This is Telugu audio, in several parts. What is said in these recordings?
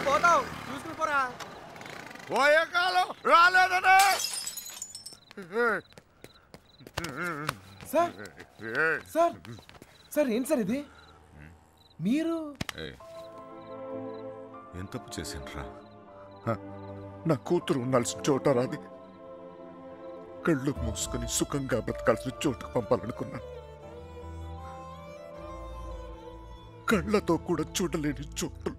పోతావు చూసుకుని పోరా. పోయే కాలం రాలేదనే. సార్ సార్ సార్ ఏంటి సార్ ఇది? మీరు ఏం తప్పు చేశానురా? నా కూతురు ఉండాల్సిన చోట రాది కళ్ళు మూసుకొని సుఖంగా బ్రతకాల్సిన చోటుకు పంపాలనుకున్నాను. కళ్ళతో కూడా చూడలేని చోటు.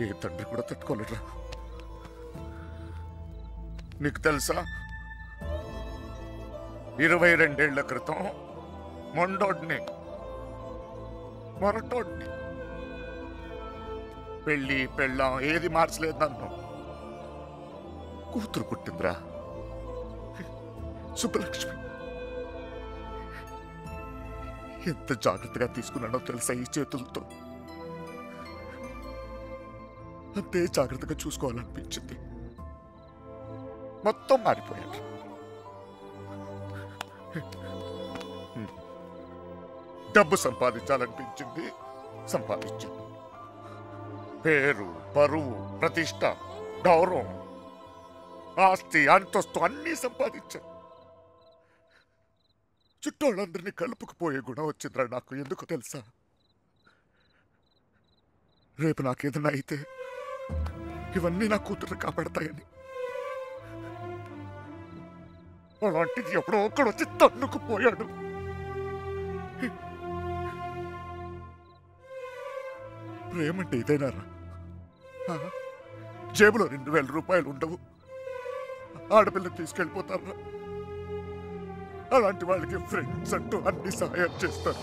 ఏ తండ్రి కూడా తట్టుకోలేరా. నీకు తెలుసా, 22 ఏళ్ల క్రితం మొండోడ్ని మొరటోడ్ని పెళ్ళి పెళ్ళాం ఏది మార్చలేదు నన్ను. కూతురు పుట్టిందిరా, సుబ్బలక్ష్మి. ఎంత జాగ్రత్తగా తీసుకున్నానో తెలుసా ఈ చేతులతో. అంతే జాగ్రత్తగా చూసుకోవాలనిపించింది. మొత్తం మారిపోయాడు. డబ్బు సంపాదించాలనిపించింది, సంపాదించాను. పేరు, పరువు, ప్రతిష్ట, గౌరవం, ఆస్తి, అంతస్తు అన్నీ సంపాదించాను. చుట్టోళ్ళందరినీ కలుపుకుపోయే గుణం వచ్చిందిరా నాకు. ఎందుకు తెలుసా? రేపు నాకేదైనా అయితే ఇవన్నీ నా కూతురు కాపాడతాయని. అలాంటిది ఎప్పుడో ఒకడు వచ్చి తన్నుకుపోయాడు. ప్రేమంటే ఇదేనారా? జేబులో 2000 రూపాయలు ఉండవు, ఆడపిల్లని తీసుకెళ్ళిపోతారా? అలాంటి వాళ్ళకి ఫ్రెండ్స్ అంటూ అన్ని సహాయం చేస్తారు.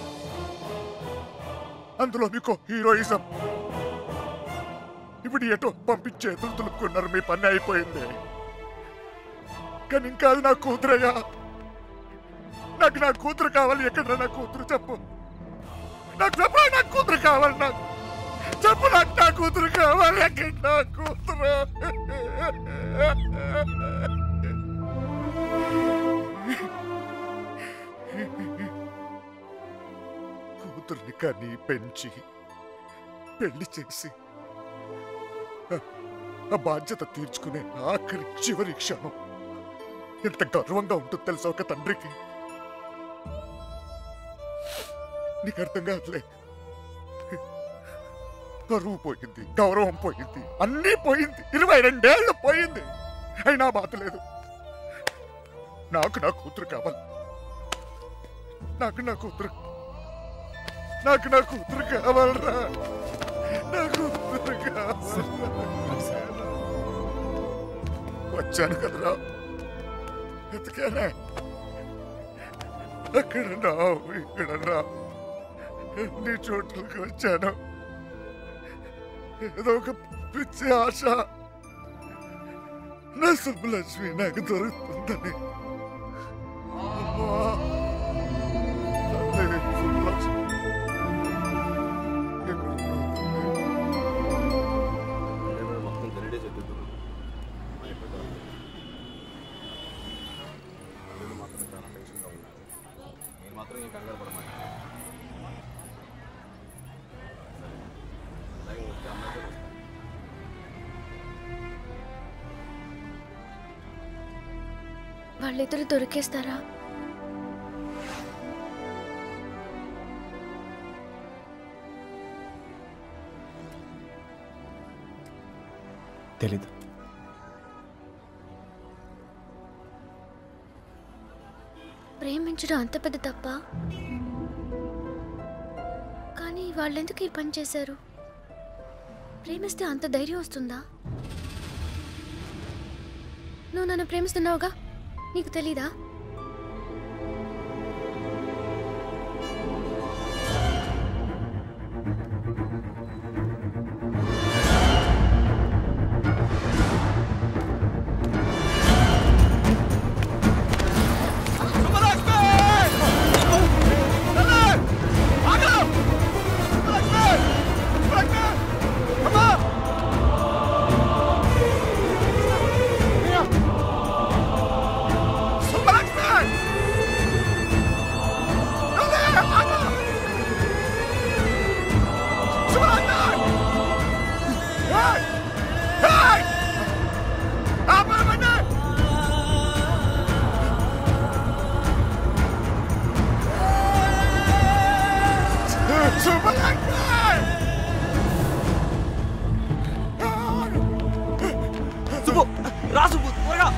అందులో మీకు హీరోయిజం. ఇప్పుడు ఎటో పంపించే చేతులు తులుపుకున్నారు. మీ పని అయిపోయింది. కానీ ఇంకా అది నా కూతురయ్యా. నాకు నా కూతురు కావాలి. ఎక్కడ నా కూతురు చెప్పు. నాకు చెప్పు, నా కూతురు కావాలి. నాకు చెప్పు, నాకు నా కూతురు కావాలి. ఎక్కడ నా కూతురు? కూతుర్ని కానీ పెంచి పెళ్లి చేసి ఆ బాధ్యత తీర్చుకునే ఆఖరి చివరి క్షణం ఎంత గర్వంగా ఉంటుంది తెలుసా ఒక తండ్రికి. నీకు అర్థం కాదులే. పరువు పోయింది, గౌరవం పోయింది, అన్నీ పోయింది. 22 ఏళ్ళు పోయింది. అయినా బాధ లేదు. నాకు నా కూతురు కావాలి. నాకు నా కూతురు కావాలరా. నా కూతురు కావాలి. వచ్చాను కదరా, ఎతికానే. అక్కడన్నా ఇక్కడన్నా ఎన్ని చోట్లకి వచ్చాను. ఏదో ఒక పిచ్చి ఆశ నా సుబ్బలక్ష్మి నాకు దొరుకుతుందని. వాళ్ళిద్దరు దొరికేస్తారా? తెలీదు. ప్రేమించడం అంత పెద్ద తప్ప? కానీ వాళ్ళెందుకు ఈ పని చేశారు? ప్రేమిస్తే అంత ధైర్యం వస్తుందా? నువ్వు నన్ను ప్రేమిస్తున్నావుగా, నీకు తెలీదా? సుబ్బలక్ష్మి! సుబ్బు రా సుబ్బు త్వరగా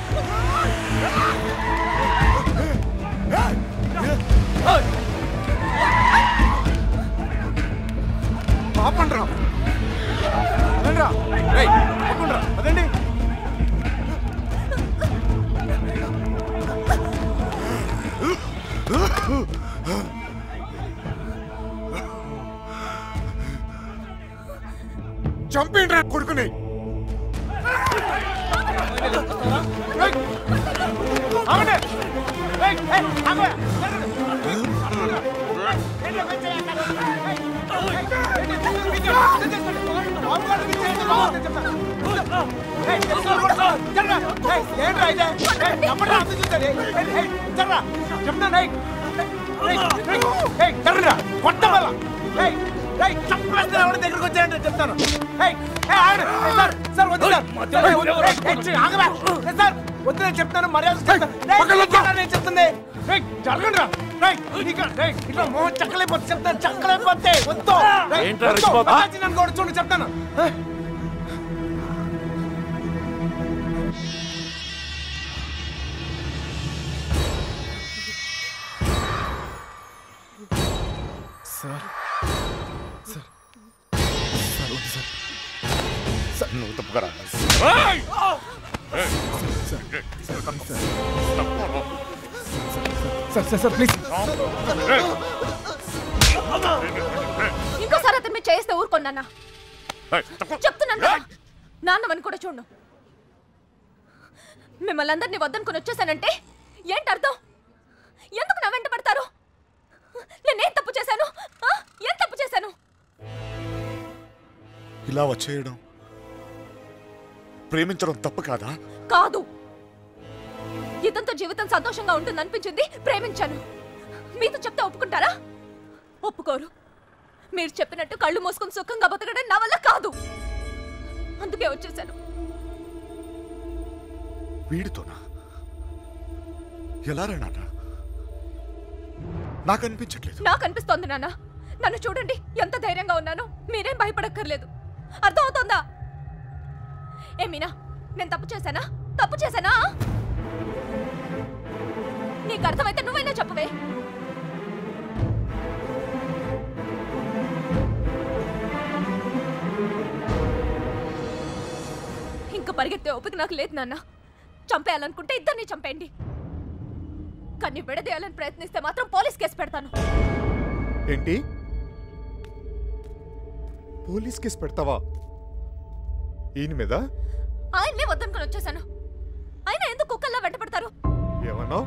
ఆపండి రా అదండి చంపేంట్రా కొడుకుని దగ్గరకు వచ్చాయంటే చెప్తాను సార్ వద్దు నేను చెప్తాను మర్యాద నేను చెప్తుంది జరగండి రా ఇట్లా మోహన్ చక్కలైపోతే చెప్తాను చక్కలైపోతే వద్దు నన్ను కూడా చూడండి చెప్తాను సార్ సార్ సార్ వద్దు సార్ సార్ నువ్వు తప్పుగా సార్ సార్ సార్ ప్లీజ్ ఇంకోసారి అతను మీరు చేస్తే ఊరుకోండి చెప్తున్నాను కదా నాన్నమని కూడా చూడు మిమ్మల్ని అందరినీ వద్దనుకుని వచ్చేసానంటే ఏంటి అర్థం ఎందుకు నా వెంట పడతారు నేనేం తప్పు చేశాను ఏం తప్పు చేశాను ఇలా వచ్చేయడం ప్రేమించడం తప్పు కాదా కాదు ఇదంతా జీవితం సంతోషంగా ఉంటుంది అనిపించింది ప్రేమించాను మీతో చెప్తే ఒప్పుకుంటారా ఒప్పుకోరు మీరు చెప్పినట్టు కళ్ళు మూసుకుని సుఖంగా బతకడం నా వల్ల కాదు అందుకే వచ్చేసాను వీడితోనా ఎలా రా నాన్న నాకు అనిపించట్లేదు నాకు అనిపిస్తోంది నాన్న నన్ను చూడండి ఎంత ధైర్యంగా ఉన్నానో మీరేం భయపడక్కర్లేదు అర్థం అవుతుందా ఏమీనా నేను తప్పు చేశానా నీకు అర్థమైతే నువ్వైనా చెప్పవే ఇంకా పరిగెత్తే ఓపిక నాకు లేదు నాన్న చంపేయాలనుకుంటే ఇద్దరిని చంపేయండి కానీ విడదీయాలని ప్రయత్నిస్తే మాత్రం పోలీస్ కేసు పెడతాను ఏంటి పోలీస్ కేసు పెడతావా ఈయన మీద ఆయన్నే వద్దనుకుని వచ్చేసాను ఆయన ఎందుకు కుక్కల్లా వెంట పడతారు ఏమన్నా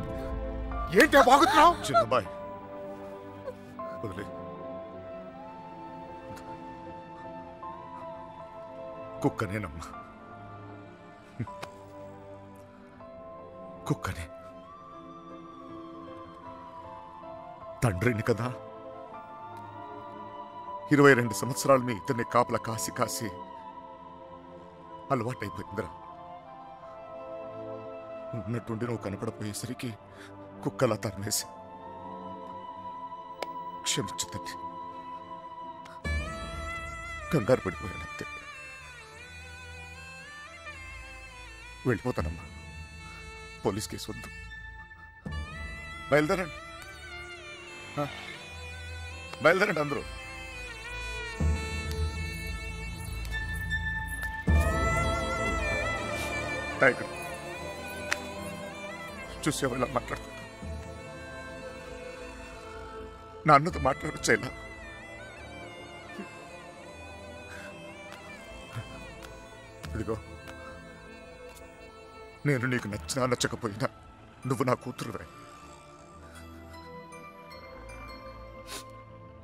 ఏంటి బాగుతున్నావు చిన్నబాయ్ వదిలే కుక్కనేనమ్మా కుక్కనే తండ్రిని కదా 22 సంవత్సరాలు మీ ఇతన్ని కాపలా కాసి కాసి అలవాటైపోయిందిరా ఉన్నట్టుండి నువ్వు కనపడపోయేసరికి కుక్కలా తరిమేసి క్షమించు తల్లి కంగారు పడిపోయానంతే వెళ్ళిపోతానమ్మా పోలీస్ కేసు వద్దు బయలుదేరండి బయలుదేరండి అందరూ టైగర్ చూసేవా ఇలా మాట్లాడుకుంటా నాన్నతో మాట్లాడొచ్చేలా ఇదిగో నేను నీకు నచ్చినా నచ్చకపోయినా నువ్వు నా కూతురువే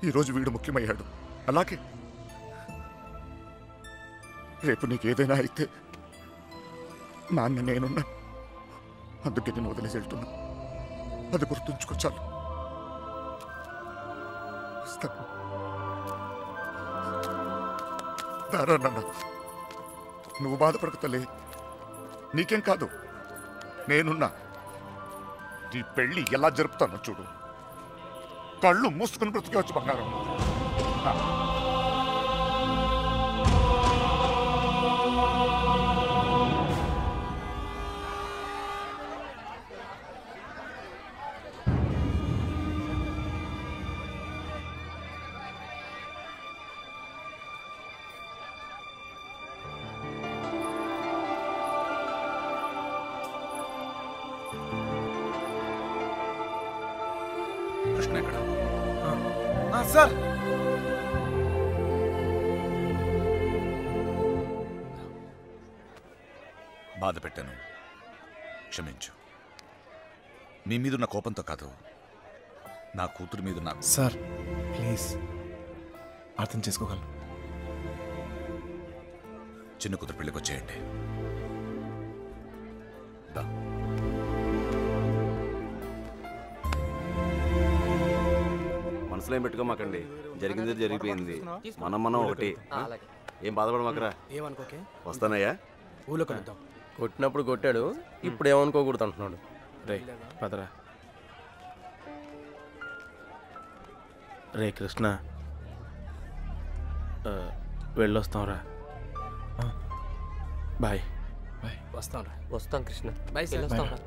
ఈరోజు వీడు ముఖ్యమయ్యాడు అలాగే రేపు నీకు ఏదైనా అయితే నాన్న నేనున్నా అందుకే నేను వదిలేసి వెళ్తున్నా అది గుర్తుంచుకో చాలు దారా నాన్న నువ్వు బాధపడకతలే నీకేం కాదు నేనున్నా నీ పెళ్ళి ఎలా జరుపుతానో చూడు కళ్ళు మూసుకుని బ్రతికేవచ్చు బంగారం కృష్ణ ఎక్కడ? సార్ బాధ పెట్టాను, క్షమించు. మీ మీదున్న కోపంతో కాదు, నా కూతురు మీద నాకు. సార్ ప్లీజ్ అర్థం చేసుకోగలను. చిన్న కూతురు పెళ్ళికి వచ్చేయండి. మనసులో ఏం పెట్టుకోమాకండి, జరిగింది జరిగిపోయింది. మనం ఒకటి. ఏం బాధపడమాకరా. ఏమనుకోకే, వస్తానయ్యా. ఊళ్ళో కలుద్దాం. కొట్టినప్పుడు కొట్టాడు, ఇప్పుడు ఏమనుకోకూడదు అంటున్నాడు. రే పదరా. రే కృష్ణ, వెళ్ళొస్తాంరా. బాయ్. వస్తాం రా. వస్తాం కృష్ణ. Bye sir.